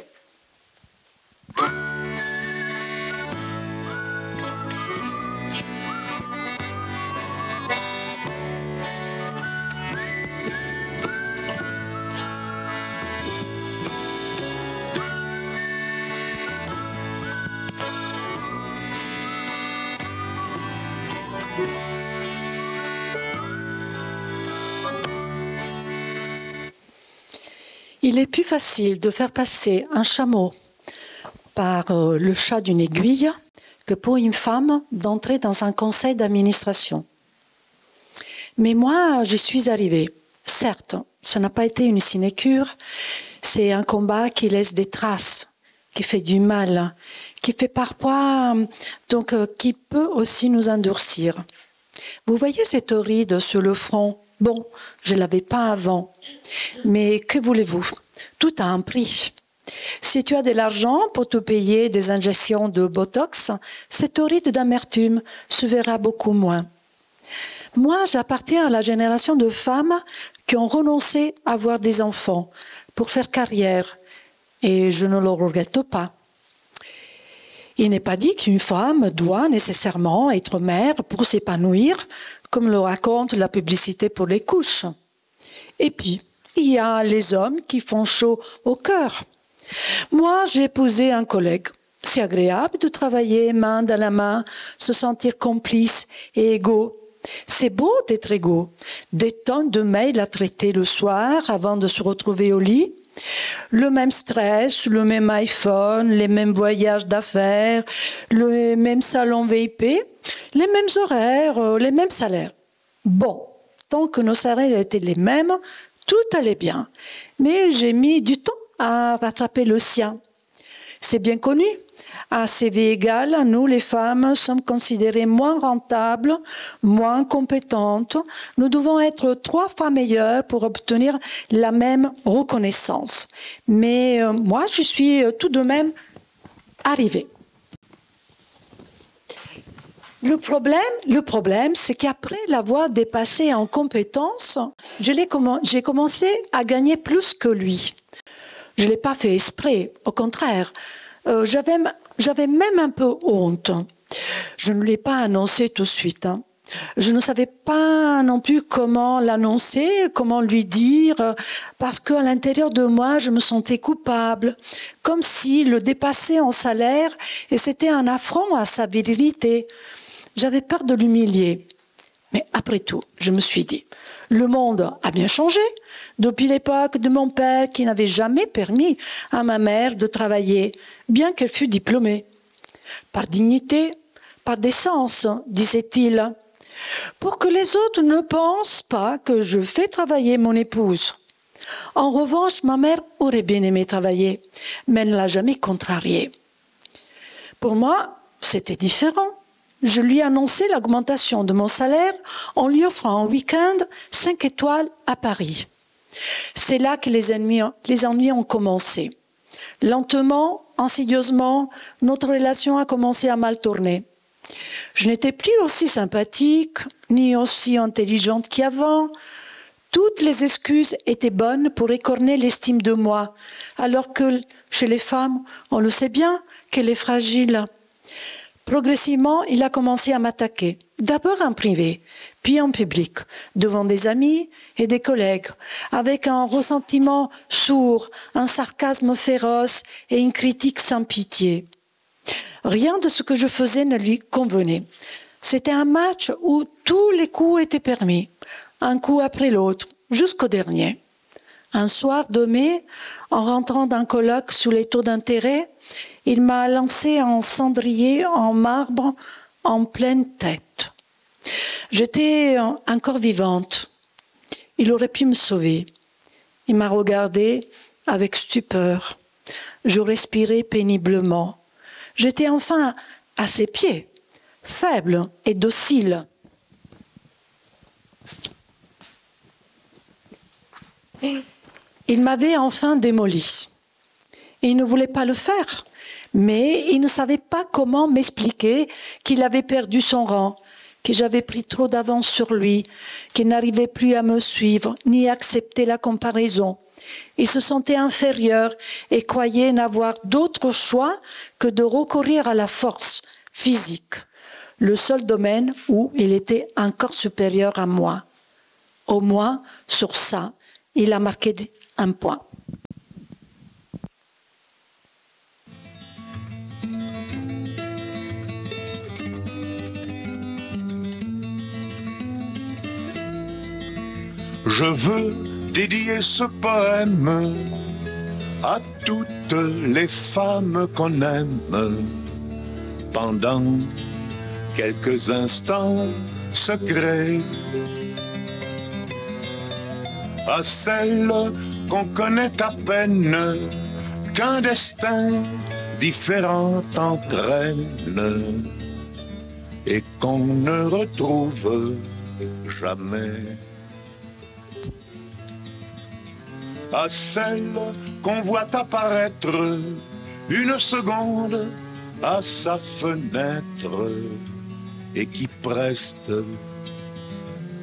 Il est plus facile de faire passer un chameau par le chat d'une aiguille que pour une femme d'entrer dans un conseil d'administration. Mais moi, j'y suis arrivée. Certes, ça n'a pas été une sinécure. C'est un combat qui laisse des traces, qui fait du mal, qui fait parfois, donc qui peut aussi nous endurcir. Vous voyez cette ride sur le front? Bon, je ne l'avais pas avant. Mais que voulez-vous? Tout a un prix. Si tu as de l'argent pour te payer des injections de Botox, cette ride d'amertume se verra beaucoup moins. Moi, j'appartiens à la génération de femmes qui ont renoncé à avoir des enfants pour faire carrière. Et je ne le regrette pas. Il n'est pas dit qu'une femme doit nécessairement être mère pour s'épanouir, comme le raconte la publicité pour les couches. Et puis, il y a les hommes qui font chaud au cœur. Moi, j'ai épousé un collègue. C'est agréable de travailler main dans la main, se sentir complice et égaux. C'est beau d'être égaux. Des tonnes de mails à traiter le soir avant de se retrouver au lit. Le même stress, le même iPhone, les mêmes voyages d'affaires, le même salon VIP, les mêmes horaires, les mêmes salaires. Bon, tant que nos salaires étaient les mêmes, tout allait bien. Mais j'ai mis du temps à rattraper le sien. C'est bien connu, À CV égal, nous, les femmes, sommes considérées moins rentables, moins compétentes. Nous devons être 3 fois meilleures pour obtenir la même reconnaissance. Mais moi, je suis tout de même arrivée. Le problème, c'est qu'après l'avoir dépassé en compétences, j'ai commencé à gagner plus que lui. Je ne l'ai pas fait exprès, au contraire. J'avais même un peu honte. Je ne l'ai pas annoncé tout de suite. Je ne savais pas non plus comment l'annoncer, comment lui dire, parce qu'à l'intérieur de moi, je me sentais coupable, comme si le dépassait en salaire et c'était un affront à sa virilité. J'avais peur de l'humilier. Mais après tout, je me suis dit, le monde a bien changé depuis l'époque de mon père qui n'avait jamais permis à ma mère de travailler, bien qu'elle fût diplômée. Par dignité, par décence, disait-il, pour que les autres ne pensent pas que je fais travailler mon épouse. En revanche, ma mère aurait bien aimé travailler, mais elle ne l'a jamais contrariée. Pour moi, c'était différent. Je lui annonçais l'augmentation de mon salaire en lui offrant un week-end 5 étoiles à Paris. C'est là que les ennuis ont commencé. Lentement, insidieusement, notre relation a commencé à mal tourner. Je n'étais plus aussi sympathique, ni aussi intelligente qu'avant. Toutes les excuses étaient bonnes pour écorner l'estime de moi, alors que chez les femmes, on le sait bien qu'elle est fragile. Progressivement, il a commencé à m'attaquer, d'abord en privé, puis en public, devant des amis et des collègues, avec un ressentiment sourd, un sarcasme féroce et une critique sans pitié. Rien de ce que je faisais ne lui convenait. C'était un match où tous les coups étaient permis, un coup après l'autre, jusqu'au dernier. Un soir de mai, en rentrant d'un colloque sous les taux d'intérêt, il m'a lancé un cendrier en marbre en pleine tête. J'étais encore vivante. Il aurait pu me sauver. Il m'a regardée avec stupeur. Je respirais péniblement. J'étais enfin à ses pieds, faible et docile. Il m'avait enfin démoli. Il ne voulait pas le faire, mais il ne savait pas comment m'expliquer qu'il avait perdu son rang, que j'avais pris trop d'avance sur lui, qu'il n'arrivait plus à me suivre, ni accepter la comparaison. Il se sentait inférieur et croyait n'avoir d'autre choix que de recourir à la force physique, le seul domaine où il était encore supérieur à moi. Au moins, sur ça, il a marqué un point. Je veux dédier ce poème à toutes les femmes qu'on aime pendant quelques instants secrets, à celles qu'on connaît à peine, qu'un destin différent entraîne et qu'on ne retrouve jamais. À celle qu'on voit apparaître une seconde à sa fenêtre et qui preste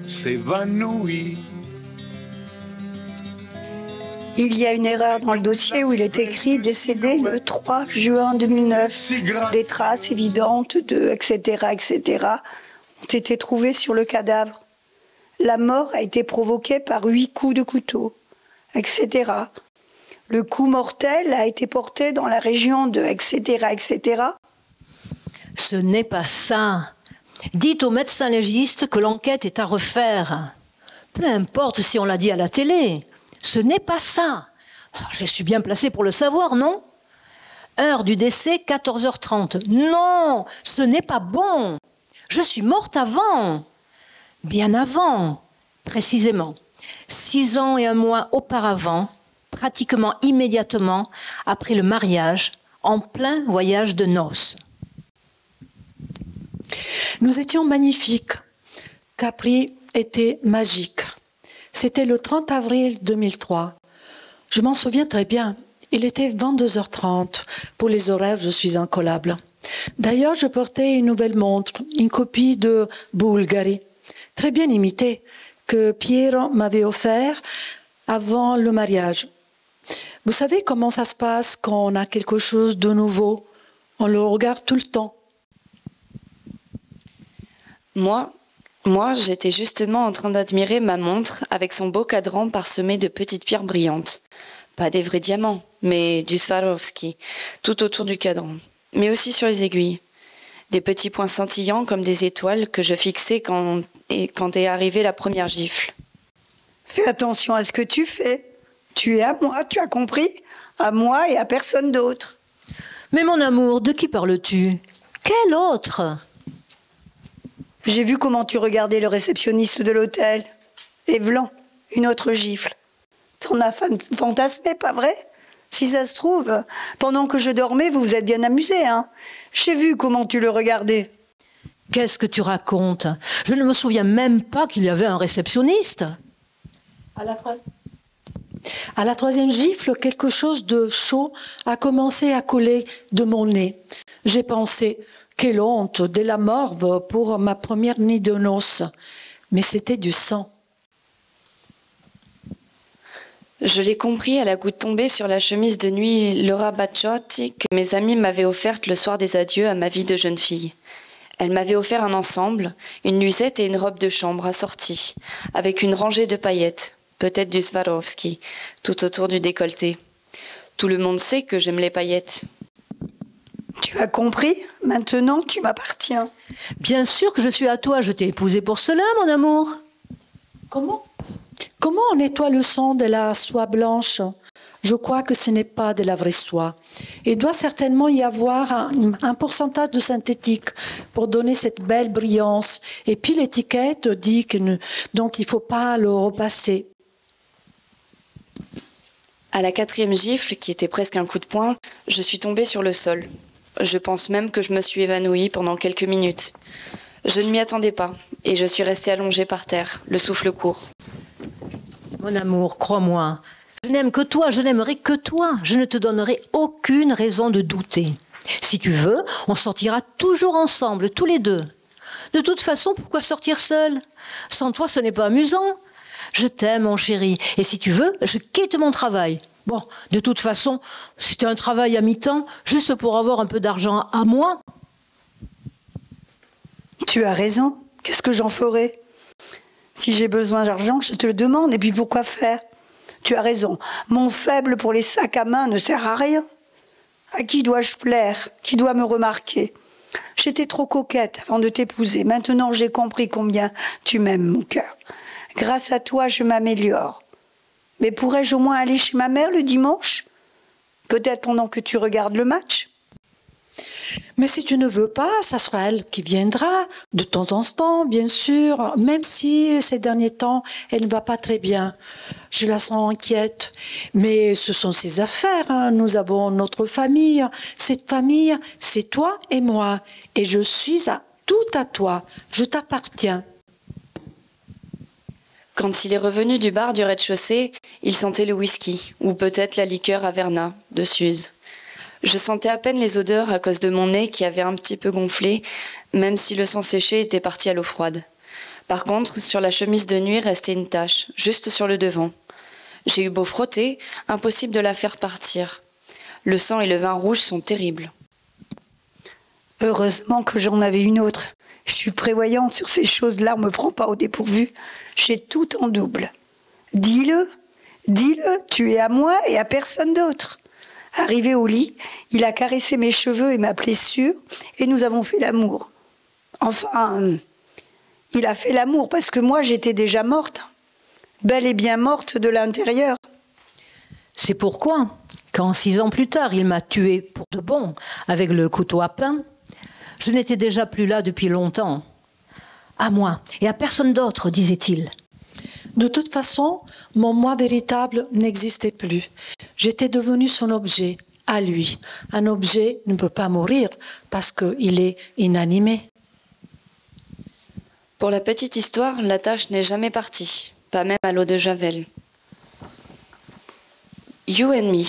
s'évanouit. Il y a une erreur dans le dossier où il est écrit décédé le 3 juin 2009. Des traces évidentes de etc. ont été trouvées sur le cadavre. La mort a été provoquée par 8 coups de couteau, etc. Le coup mortel a été porté dans la région de etc. Ce n'est pas ça. Dites au médecin légiste que l'enquête est à refaire. Peu importe si on l'a dit à la télé. Ce n'est pas ça. Je suis bien placée pour le savoir, non? Heure du décès, 14h30. Non, ce n'est pas bon. Je suis morte avant. Bien avant, précisément. 6 ans et 1 mois auparavant, pratiquement immédiatement après le mariage en plein voyage de noces. Nous étions magnifiques. Capri était magique. C'était le 30 avril 2003. Je m'en souviens très bien. Il était 22h30. Pour les horaires, je suis incollable. D'ailleurs, je portais une nouvelle montre, une copie de Bulgari, très bien imitée, que Piero m'avait offert avant le mariage. Vous savez comment ça se passe quand on a quelque chose de nouveau? On le regarde tout le temps. Moi, j'étais justement en train d'admirer ma montre avec son beau cadran parsemé de petites pierres brillantes. Pas des vrais diamants, mais du Swarovski, tout autour du cadran, mais aussi sur les aiguilles. Des petits points scintillants comme des étoiles que je fixais quand est arrivée la première gifle. Fais attention à ce que tu fais. Tu es à moi, tu as compris? À moi et à personne d'autre. Mais mon amour, de qui parles-tu? Quel autre? J'ai vu comment tu regardais le réceptionniste de l'hôtel. Et v'lan, une autre gifle. T'en as fantasmé, pas vrai? Si ça se trouve, pendant que je dormais, vous vous êtes bien amusés, hein? J'ai vu comment tu le regardais. Qu'est-ce que tu racontes? Je ne me souviens même pas qu'il y avait un réceptionniste. À la troisième gifle, quelque chose de chaud a commencé à coller de mon nez. J'ai pensé, quelle honte, de la morve pour ma première nuit de noces. Mais c'était du sang. Je l'ai compris à la goutte tombée sur la chemise de nuit Laura Bacciotti que mes amis m'avaient offerte le soir des adieux à ma vie de jeune fille. Elle m'avait offert un ensemble, une nuisette et une robe de chambre assortie, avec une rangée de paillettes, peut-être du Swarovski, tout autour du décolleté. Tout le monde sait que j'aime les paillettes. Tu as compris? Maintenant, tu m'appartiens. Bien sûr que je suis à toi, je t'ai épousée pour cela, mon amour. Comment on nettoie le sang de la soie blanche? Je crois que ce n'est pas de la vraie soie. Il doit certainement y avoir un pourcentage de synthétique pour donner cette belle brillance. Et puis l'étiquette dit donc il ne faut pas le repasser. À la quatrième gifle, qui était presque un coup de poing, je suis tombée sur le sol. Je pense même que je me suis évanouie pendant quelques minutes. Je ne m'y attendais pas, et je suis restée allongée par terre, le souffle court. Mon amour, crois-moi, je n'aime que toi, je n'aimerai que toi. Je ne te donnerai aucune raison de douter. Si tu veux, on sortira toujours ensemble, tous les deux. De toute façon, pourquoi sortir seul? Sans toi, ce n'est pas amusant. Je t'aime, mon chéri, et si tu veux, je quitte mon travail. Bon, de toute façon, c'était un travail à mi-temps, juste pour avoir un peu d'argent à moi. Tu as raison. Qu'est-ce que j'en ferai? Si j'ai besoin d'argent, je te le demande. Et puis pourquoi faire? Tu as raison. Mon faible pour les sacs à main ne sert à rien. À qui dois-je plaire? Qui doit me remarquer? J'étais trop coquette avant de t'épouser. Maintenant, j'ai compris combien tu m'aimes, mon cœur. Grâce à toi, je m'améliore. Mais pourrais-je au moins aller chez ma mère le dimanche? Peut-être pendant que tu regardes le match? Mais si tu ne veux pas, ça sera elle qui viendra, de temps en temps, bien sûr, même si ces derniers temps, elle ne va pas très bien. Je la sens inquiète. Mais ce sont ses affaires, hein. Nous avons notre famille. Cette famille, c'est toi et moi. Et je suis tout à toi. Je t'appartiens. Quand il est revenu du bar du rez-de-chaussée, il sentait le whisky, ou peut-être la liqueur Averna, de Suze. Je sentais à peine les odeurs à cause de mon nez qui avait un petit peu gonflé, même si le sang séché était parti à l'eau froide. Par contre, sur la chemise de nuit restait une tache, juste sur le devant. J'ai eu beau frotter, impossible de la faire partir. Le sang et le vin rouge sont terribles. Heureusement que j'en avais une autre. Je suis prévoyante sur ces choses-là, on ne me prend pas au dépourvu. J'ai tout en double. Dis-le, tu es à moi et à personne d'autre. Arrivé au lit, il a caressé mes cheveux et ma blessure, et nous avons fait l'amour. Enfin, il a fait l'amour parce que moi j'étais déjà morte. Bel et bien morte de l'intérieur. C'est pourquoi, quand 6 ans plus tard, il m'a tuée pour de bon, avec le couteau à pain, je n'étais déjà plus là depuis longtemps. À moi et à personne d'autre, disait-il. De toute façon, mon moi véritable n'existait plus. J'étais devenue son objet, à lui. Un objet ne peut pas mourir parce qu'il est inanimé. Pour la petite histoire, la tâche n'est jamais partie, pas même à l'eau de Javel. You and Me,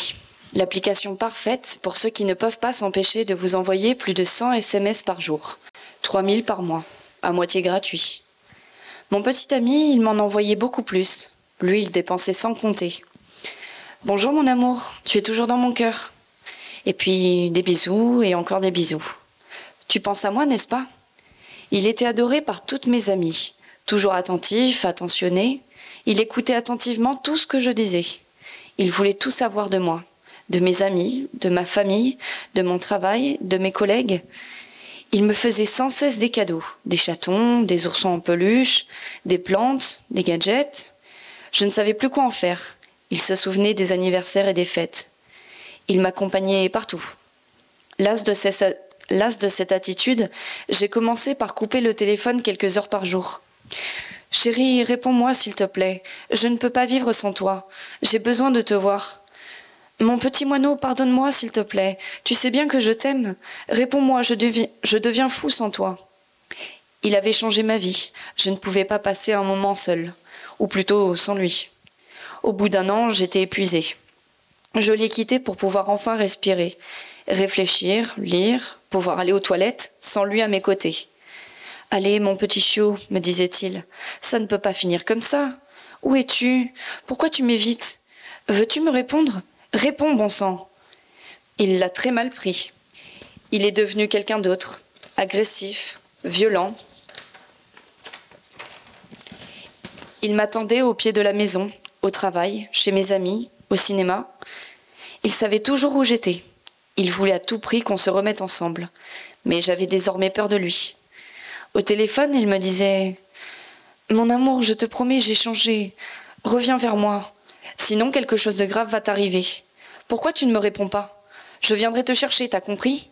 l'application parfaite pour ceux qui ne peuvent pas s'empêcher de vous envoyer plus de 100 SMS par jour, 3000 par mois, à moitié gratuit. Mon petit ami, il m'en envoyait beaucoup plus. Lui, il dépensait sans compter. Bonjour mon amour, tu es toujours dans mon cœur. Et puis des bisous et encore des bisous. Tu penses à moi, n'est-ce pas? Il était adoré par toutes mes amies, toujours attentif, attentionné. Il écoutait attentivement tout ce que je disais. Il voulait tout savoir de moi, de mes amis, de ma famille, de mon travail, de mes collègues. Il me faisait sans cesse des cadeaux, des chatons, des oursons en peluche, des plantes, des gadgets. Je ne savais plus quoi en faire. Il se souvenait des anniversaires et des fêtes. Il m'accompagnait partout. Las de cette attitude, j'ai commencé par couper le téléphone quelques heures par jour. « Chérie, réponds-moi s'il te plaît. Je ne peux pas vivre sans toi. J'ai besoin de te voir. » « Mon petit moineau, pardonne-moi s'il te plaît. Tu sais bien que je t'aime. Réponds-moi, je deviens fou sans toi. » Il avait changé ma vie. Je ne pouvais pas passer un moment seul, ou plutôt sans lui. Au bout d'un an, j'étais épuisée. Je l'ai quitté pour pouvoir enfin respirer, réfléchir, lire, pouvoir aller aux toilettes sans lui à mes côtés. « Allez, mon petit chiot, me disait-il, ça ne peut pas finir comme ça. Où es-tu? Pourquoi tu m'évites? Veux-tu me répondre? Réponds, bon sang. » Il l'a très mal pris. Il est devenu quelqu'un d'autre, agressif, violent. Il m'attendait au pied de la maison, au travail, chez mes amis, au cinéma. Il savait toujours où j'étais. Il voulait à tout prix qu'on se remette ensemble. Mais j'avais désormais peur de lui. Au téléphone, il me disait « Mon amour, je te promets, j'ai changé. Reviens vers moi. Sinon, quelque chose de grave va t'arriver. Pourquoi tu ne me réponds pas? Je viendrai te chercher, t'as compris?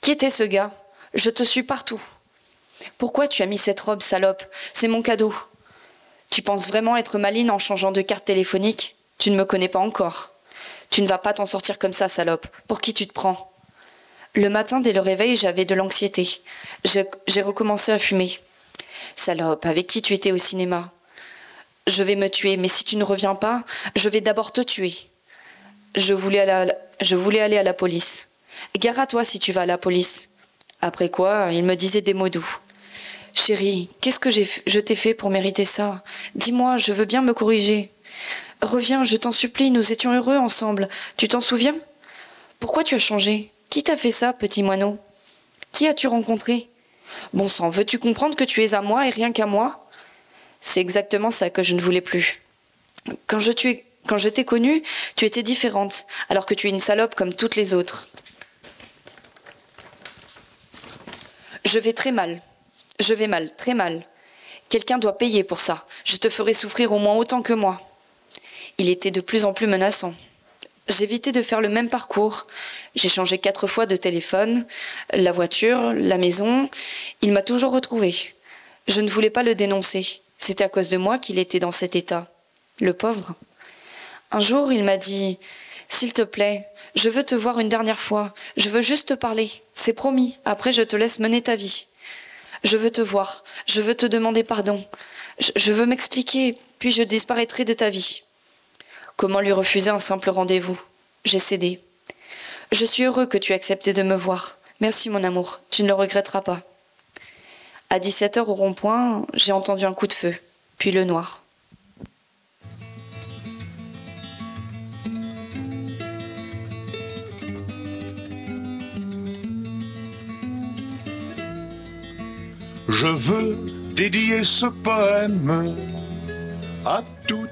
Qui était ce gars? Je te suis partout. Pourquoi tu as mis cette robe, salope? C'est mon cadeau. Tu penses vraiment être maligne en changeant de carte téléphonique? Tu ne me connais pas encore. Tu ne vas pas t'en sortir comme ça, salope. Pour qui tu te prends? » Le matin, dès le réveil, j'avais de l'anxiété. J'ai recommencé à fumer. « Salope, avec qui tu étais au cinéma? Je vais me tuer, mais si tu ne reviens pas, je vais d'abord te tuer. » Je voulais aller à la police. « Gare à toi si tu vas à la police. » Après quoi, il me disait des mots doux. « Chérie, qu'est-ce que je t'ai fait pour mériter ça? Dis-moi, je veux bien me corriger. Reviens, je t'en supplie, nous étions heureux ensemble. Tu t'en souviens? Pourquoi tu as changé? Qui t'a fait ça, petit moineau? Qui as-tu rencontré? Bon sang, veux-tu comprendre que tu es à moi et rien qu'à moi? C'est exactement ça que je ne voulais plus. Quand je t'ai connue, tu étais différente, alors que tu es une salope comme toutes les autres. Je vais mal, très mal. Quelqu'un doit payer pour ça. Je te ferai souffrir au moins autant que moi. Il était de plus en plus menaçant. J'évitais de faire le même parcours. J'ai changé 4 fois de téléphone, la voiture, la maison. Il m'a toujours retrouvée. Je ne voulais pas le dénoncer. C'était à cause de moi qu'il était dans cet état. Le pauvre. Un jour, il m'a dit « S'il te plaît, je veux te voir une dernière fois. Je veux juste te parler. C'est promis. Après, je te laisse mener ta vie. Je veux te voir. Je veux te demander pardon. Je veux m'expliquer, puis je disparaîtrai de ta vie. » Comment lui refuser un simple rendez-vous? J'ai cédé. Je suis heureux que tu aies accepté de me voir. Merci mon amour, tu ne le regretteras pas. À 17h au rond-point, j'ai entendu un coup de feu, puis le noir. Je veux dédier ce poème à toutes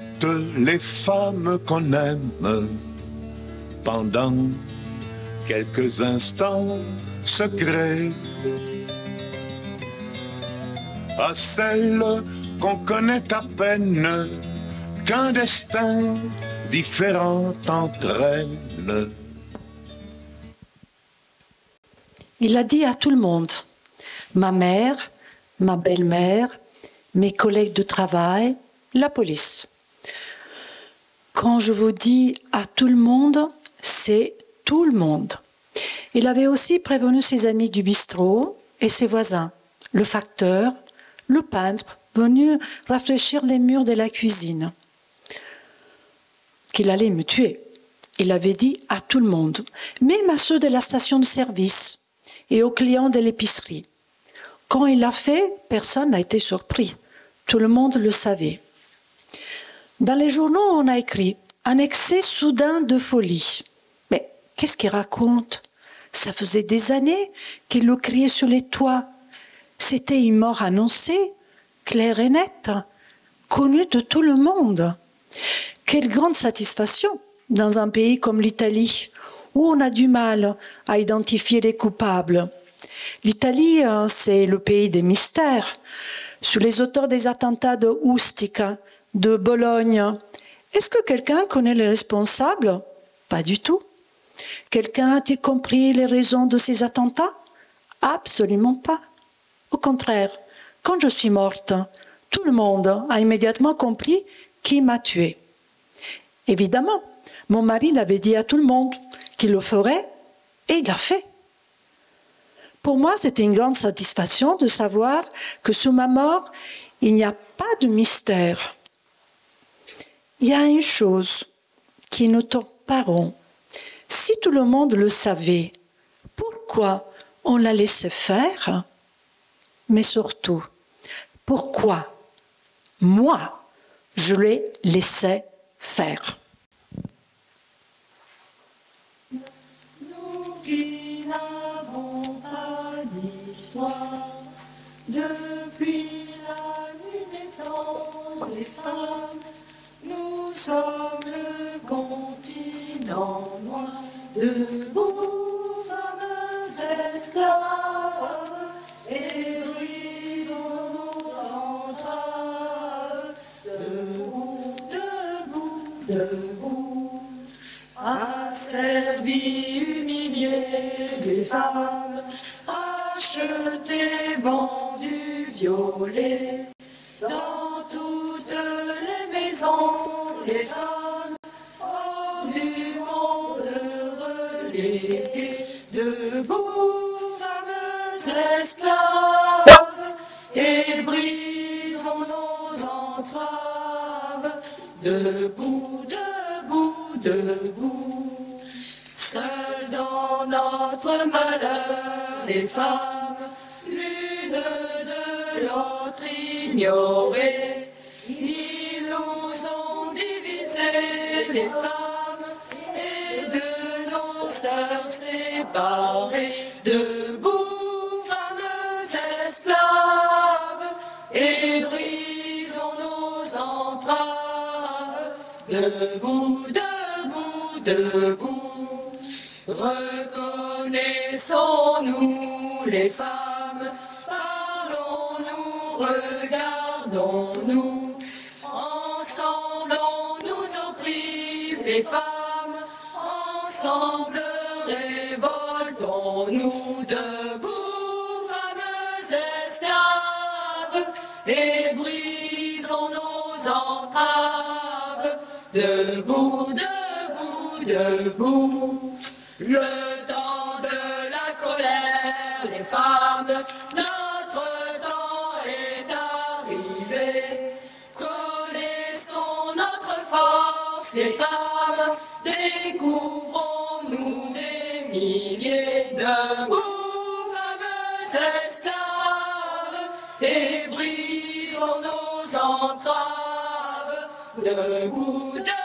les femmes qu'on aime pendant quelques instants secrets, à celles qu'on connaît à peine, qu'un destin différent entraîne. Il a dit à tout le monde, ma mère, ma belle-mère, mes collègues de travail, la police. Quand je vous dis à tout le monde, c'est tout le monde. Il avait aussi prévenu ses amis du bistrot et ses voisins, le facteur, le peintre, venu rafraîchir les murs de la cuisine, qu'il allait me tuer. Il avait dit à tout le monde, même à ceux de la station de service et aux clients de l'épicerie. Quand il l'a fait, personne n'a été surpris. Tout le monde le savait. Dans les journaux, on a écrit « Un excès soudain de folie ». Mais qu'est-ce qu'il raconte? Ça faisait des années qu'il le criait sur les toits. C'était une mort annoncée, claire et nette, connue de tout le monde. Quelle grande satisfaction dans un pays comme l'Italie, où on a du mal à identifier les coupables. L'Italie, c'est le pays des mystères. Sur les auteurs des attentats de Ustica, de Bologne, est-ce que quelqu'un connaît les responsables? Pas du tout. Quelqu'un a-t-il compris les raisons de ces attentats? Absolument pas. Au contraire, quand je suis morte, tout le monde a immédiatement compris qui m'a tuée. Évidemment, mon mari l'avait dit à tout le monde qu'il le ferait, et il l'a fait. Pour moi, c'était une grande satisfaction de savoir que sous ma mort, il n'y a pas de mystère. Il y a une chose qui nous tourne pas rond. Si tout le monde le savait, pourquoi on la laissait faire? Mais surtout, pourquoi moi, je les laissais faire? Nous qui n'avons pas d'histoire, depuis la nuit des temps, les femmes, nous sommes le continent noir, debout, fameux esclaves, et brisons nos entraves, debout, debout, debout, asservis, humiliés, les femmes, achetées, vendues, violées, dans toutes les maisons, les femmes, hors du monde reléguées, debout, fameux esclaves, et brisons nos entraves, debout, debout, debout, seules dans notre malheur, les femmes, l'une de l'autre ignorées, ils nous ont divisés, les femmes, et de nos sœurs séparées, debout, fameux esclaves, et brisons nos entraves, debout, debout, debout, reconnaissons-nous les femmes, parlons-nous, regardons-nous, ensemble on nous opprime les femmes, ensemble révoltons-nous, debout, fameux esclaves, et brisons nos entraves, debout, debout, debout, le temps de la colère, les femmes, notre temps est arrivé, connaissons notre force, les femmes, découvrons-nous des milliers, debout, fameux esclaves, et brisons nos entraves, debout, debout.